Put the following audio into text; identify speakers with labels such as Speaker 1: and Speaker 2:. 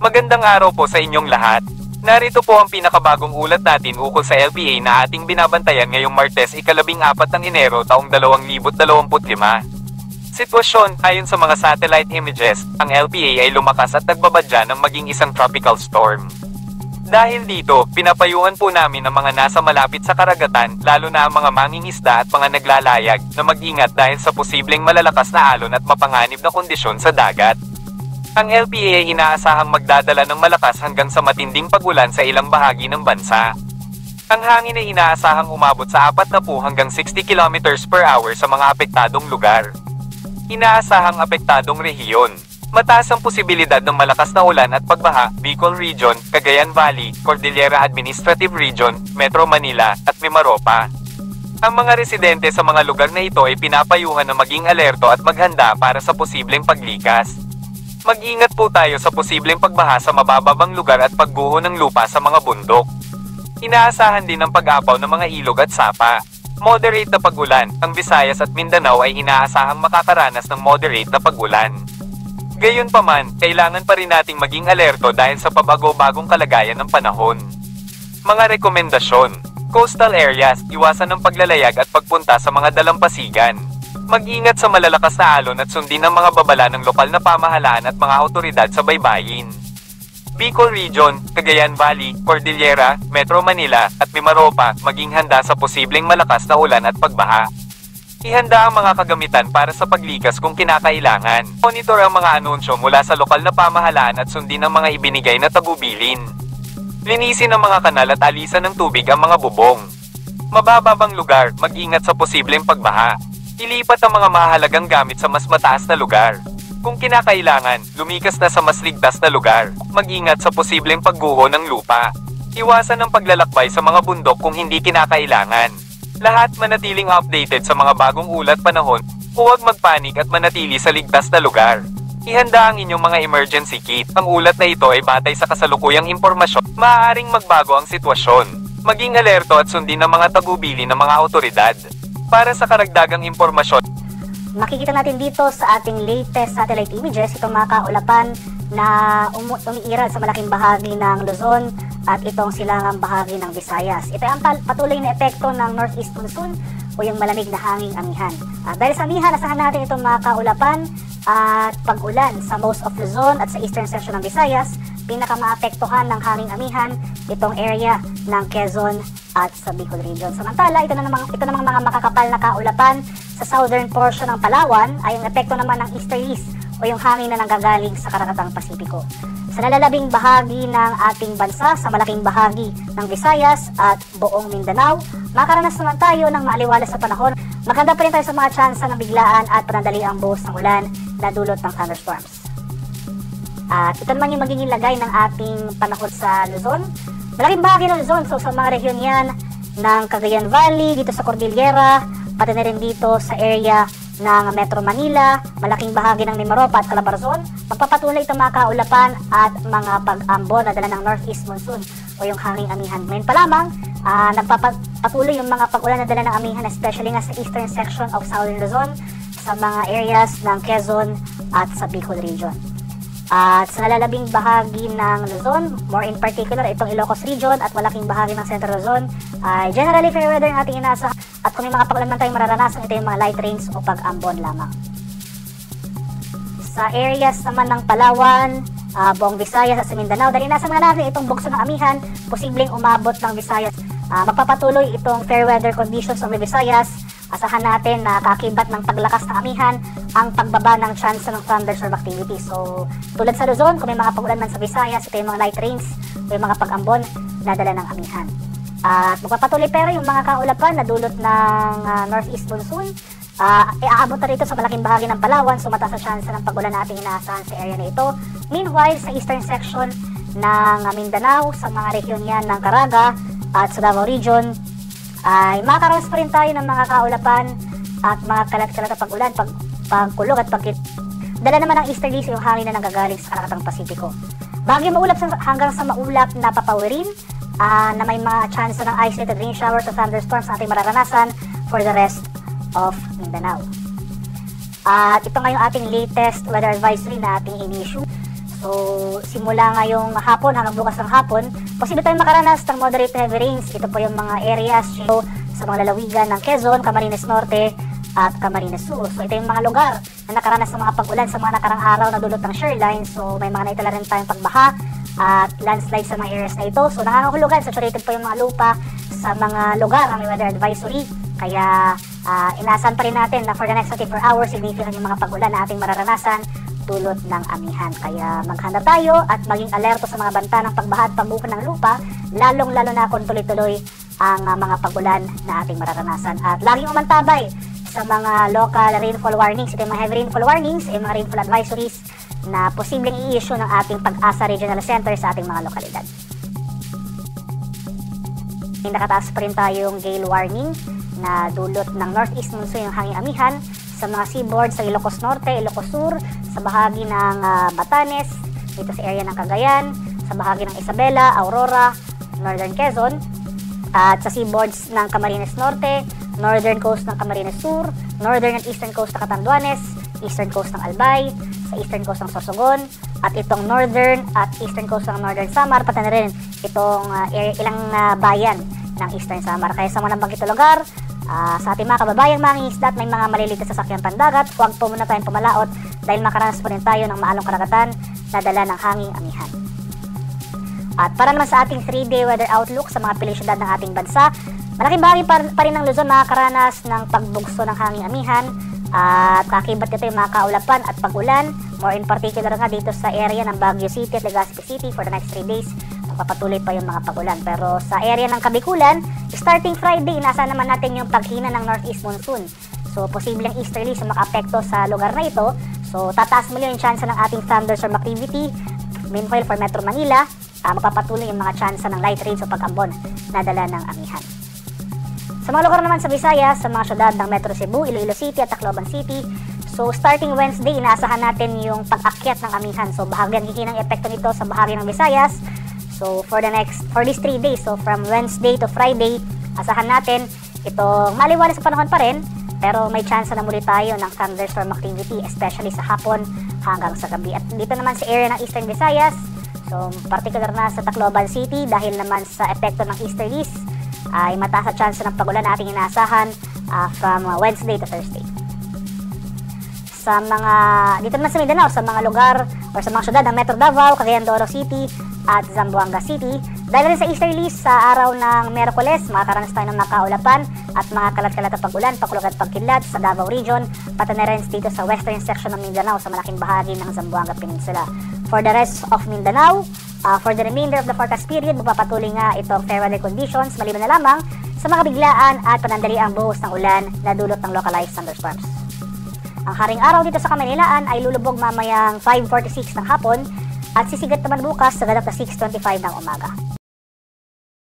Speaker 1: Magandang araw po sa inyong lahat. Narito po ang pinakabagong ulat natin ukol sa LPA na ating binabantayan ngayong Martes 14 ng Enero taong 2025. Sitwasyon, ayon sa mga satellite images, ang LPA ay lumakas at nagbabadya ng maging isang tropical storm. Dahil dito, pinapayuhan po namin ang mga nasa malapit sa karagatan, lalo na ang mga mangingisda at mga naglalayag, na mag-ingat dahil sa posibleng malalakas na alon at mapanganib na kondisyon sa dagat. Ang LPA ay inaasahang magdadala ng malakas hanggang sa matinding pag-ulan sa ilang bahagi ng bansa. Ang hangin ay inaasahang umabot sa 40 hanggang 60 km/h sa mga apektadong lugar. Inaasahang apektadong rehiyon. Mataas ang posibilidad ng malakas na ulan at pagbaha, Bicol Region, Cagayan Valley, Cordillera Administrative Region, Metro Manila, at Mimaropa. Ang mga residente sa mga lugar na ito ay pinapayuhan na maging alerto at maghanda para sa posibleng paglikas. Mag-ingat po tayo sa posibleng pagbaha sa mabababang lugar at pagguho ng lupa sa mga bundok. Inaasahan din ang pag-apaw ng mga ilog at sapa. Moderate na pag-ulan, ang Visayas at Mindanao ay inaasahang makakaranas ng moderate na pag-ulan. Gayunpaman, kailangan pa rin nating maging alerto dahil sa pabago-bagong kalagayan ng panahon. Mga rekomendasyon: coastal areas, iwasan ng paglalayag at pagpunta sa mga dalampasigan. Mag-ingat sa malalakas na alon at sundin ang mga babala ng lokal na pamahalaan at mga awtoridad sa baybayin. Bicol Region, Cagayan Valley, Cordillera, Metro Manila, at Mimaropa, maging handa sa posibleng malakas na ulan at pagbaha. Ihanda ang mga kagamitan para sa paglikas kung kinakailangan. Monitor ang mga anunsyo mula sa lokal na pamahalaan at sundin ang mga ibinigay na tagubilin. Linisin ang mga kanal at alisan ng tubig ang mga bubong. Mabababang lugar, mag-ingat sa posibleng pagbaha. Ilipat ang mga mahalagang gamit sa mas mataas na lugar. Kung kinakailangan, lumikas na sa mas ligtas na lugar. Mag-ingat sa posibleng pagguho ng lupa. Iwasan ang paglalakbay sa mga bundok kung hindi kinakailangan. Lahat manatiling updated sa mga bagong ulat panahon. Huwag magpanik at manatili sa ligtas na lugar. Ihanda ang inyong mga emergency kit. Ang ulat na ito ay batay sa kasalukuyang impormasyon. Maaaring magbago ang sitwasyon. Maging alerto at sundin ang mga tagubili ng mga awtoridad. Para sa karagdagang impormasyon,
Speaker 2: makikita natin dito sa ating latest satellite images itong mga kaulapan na umiiral sa malaking bahagi ng Luzon at itong silangang bahagi ng Visayas. Ito ang patuloy na epekto ng northeast monsoon o yung malamig na hanging amihan. Dahil sa amihan, asahan natin itong mga kaulapan at pag-ulan sa most of Luzon at sa eastern section ng Visayas. Pinakamaapektuhan ng hanging amihan itong area ng Quezon at sa Bicol Region. Samantala, ito namang mga makakapal na kaulapan sa southern portion ng Palawan ay ang epekto naman ng easterlies o yung hangin na nanggagaling sa Karagatang Pasipiko. Sa nalalabing bahagi ng ating bansa, sa malaking bahagi ng Visayas at buong Mindanao, makaranas naman tayo ng maaliwalas sa panahon. Maganda pa rin tayo sa mga tsansa ng biglaan at panandaliang buhos ng ulan na dulot ng thunderstorms. At ito naman yung magiging lagay ng ating panahon sa Luzon. Malaking bahagi ng Luzon, so sa mga rehiyon yan ng Cagayan Valley, dito sa Cordillera, pati na rin dito sa area ng Metro Manila, malaking bahagi ng Mimaropa at Calabarzon, magpapatuloy itong mga kaulapan at mga pag-ambon na dala ng northeast monsoon o yung hanging amihan. Ngayon pa lamang, nagpapatuloy yung mga pag-ulan na dala ng amihan, especially nga sa eastern section of southern Luzon, sa mga areas ng Quezon at sa Bicol Region. At sa nalalabing bahagi ng Luzon, more in particular itong Ilocos Region at malaking bahagi ng Central Luzon, ay generally fair weather ang ating inasa. At kung may mga pag-ulan man tayong mararanasan, ito yung mga light rains o pag-ambon lamang. Sa areas naman ng Palawan, buong Visayas at sa Mindanao, dahil inasa nga natin itong bugso ng amihan, posibleng umabot ng Visayas. Magpapatuloy itong fair weather conditions of the Visayas. Asahan natin na kakibat ng paglakas ng amihan ang pagbaba ng chance ng thunderstorm activity. So, tulad sa Luzon, kung may mga pag-ulan man sa Visayas, ito yung mga light rains o yung mga pag-ambon na dala ng amihan. At magpapatuloy pero yung mga kaulapan na dulot ng northeast monsoon, aabot na rito sa malaking bahagi ng Palawan, so mataas na chance ng pag-ulan natin inaasahan sa area na ito. Meanwhile, sa eastern section ng Mindanao, sa mga rehiyon yan ng Caraga at sa Davao Region, ay makakaranas pa rin tayo ng mga kaulapan at mga kalat-kalat na pag-ulan, pagkulog at pagkit. Dala naman ng easterlies yung hangin na nanggagaling sa Karagatang Pasipiko. Bagyo maulap hanggang sa maulap na papawirin na may mga chance ng isolated rain showers o thunderstorms na ating mararanasan for the rest of Mindanao. At ito nga yung ating latest weather advisory na ating in-issue. So, simula ngayong hapon hanggang bukas ng hapon, posible tayong makaranas ng moderate to heavy rains. Ito po yung mga areas sa mga lalawigan ng Quezon, Camarines Norte, at Camarines Sur. So, ito yung mga lugar na nakaranas ng mga pag-ulan sa mga nakarang araw na dulot ng shoreline. So, may mga naitala rin tayong pagbaha at landslide sa mga areas na ito. So, nangangahulugan, saturated po yung mga lupa sa mga lugar na may weather advisory. Kaya, inaasahan pa rin natin na for the next 24 hours, significant yung mga pag-ulan na ating mararanasan dulot ng amihan. Kaya maghanda tayo at maging alerto sa mga banta ng pagbaha at pagbuko ng lupa, lalong-lalo na kung tuloy-tuloy ang mga pag-ulan na ating mararanasan. At laging umantabay sa mga local rainfall warnings. Ito yung mga heavy rainfall warnings, yung mga rainfall advisories na posibleng i-issue ng ating Pag-asa Regional Center sa ating mga lokalidad. Nakataas pa rin tayong gale warning na dulot ng northeast monsoon yung hanging amihan sa mga seaboard sa Ilocos Norte, Ilocos Sur, sa bahagi ng Batanes, dito sa area ng Cagayan, sa bahagi ng Isabela, Aurora, Northern Quezon, at sa seaboards ng Camarines Norte, Northern Coast ng Camarines Sur, Northern and Eastern Coast ng Catanduanes, Eastern Coast ng Albay, sa Eastern Coast ng Sorsogon, at itong Northern at Eastern Coast ng Northern Samar, pati na rin itong ilang bayan ng Eastern Samar. Kaya sa mga nabanggit na lugar, sa ating mga kababayang mangingisda at may mga maliliit na sasakyang pandagat, huwag po muna tayong pumalaot dahil makaranas po rin tayo ng maalong karagatan na dala ng hanging amihan. At para naman sa ating 3-day weather outlook sa mga piling syudad ng ating bansa, malaking bahagi pa rin ng Luzon makakaranas ng pagbugso ng hanging amihan at kakibat ito yung mga kaulapan at pag-ulan, more in particular nga dito sa area ng Baguio City at Legazpi City for the next 3 days. Papatuloy pa yung mga pag-ulan. Pero sa area ng Kabikulan, starting Friday, inaasahan naman natin yung paghina ng northeast monsoon. So, posibleng easterly sa maka-apekto sa lugar na ito. So, tataas muli yung chance ng ating thunderstorm activity. Meanwhile, for Metro Manila, magpapatuloy yung mga chance ng light rains o pag-ambon na dala ng amihan. Sa mga lugar naman sa Visayas, sa mga syudad ng Metro Cebu, Iloilo City at Tacloban City, so starting Wednesday, inaasahan natin yung pag-akyat ng amihan. So, bahagi ang hihinang epekto nito sa bahagi ng Visayas. So, for these 3 days, so from Wednesday to Friday, asahan natin itong maliwanag sa panahon pa rin, pero may chance na muli tayo ng thunderstorm activity, especially sa hapon hanggang sa gabi. At dito naman sa area ng Eastern Visayas, so particular na sa Tacloban City, dahil naman sa epekto ng easterlies, ay mataas sa chance ng pag-ulan na ating inaasahan from Wednesday to Thursday. Sa mga, dito naman sa Mindanao, sa mga lugar o sa mga syudad ng Metro Davao, Cagayan de Oro City, at Zamboanga City. Dahil rin sa easterlies, sa araw ng Miyerkules, makakaranas tayo ng makaulapan at mga kalat-kalat na pag-ulan, pakulog at pagkidlat sa Davao Region, pati na rin dito sa western section ng Mindanao sa malaking bahagi ng Zamboanga Peninsula. For the rest of Mindanao, for the remainder of the forecast period, magpapatuloy nga itong fair weather conditions, maliban na lamang sa mga biglaan at panandaliang buhos ng ulan na dulot ng localized thunderstorms. Ang haring araw dito sa Kamanilaan ay lulubog mamayang 5:46 ng hapon at sisigat naman bukas sa ganap na 6:25 ng umaga.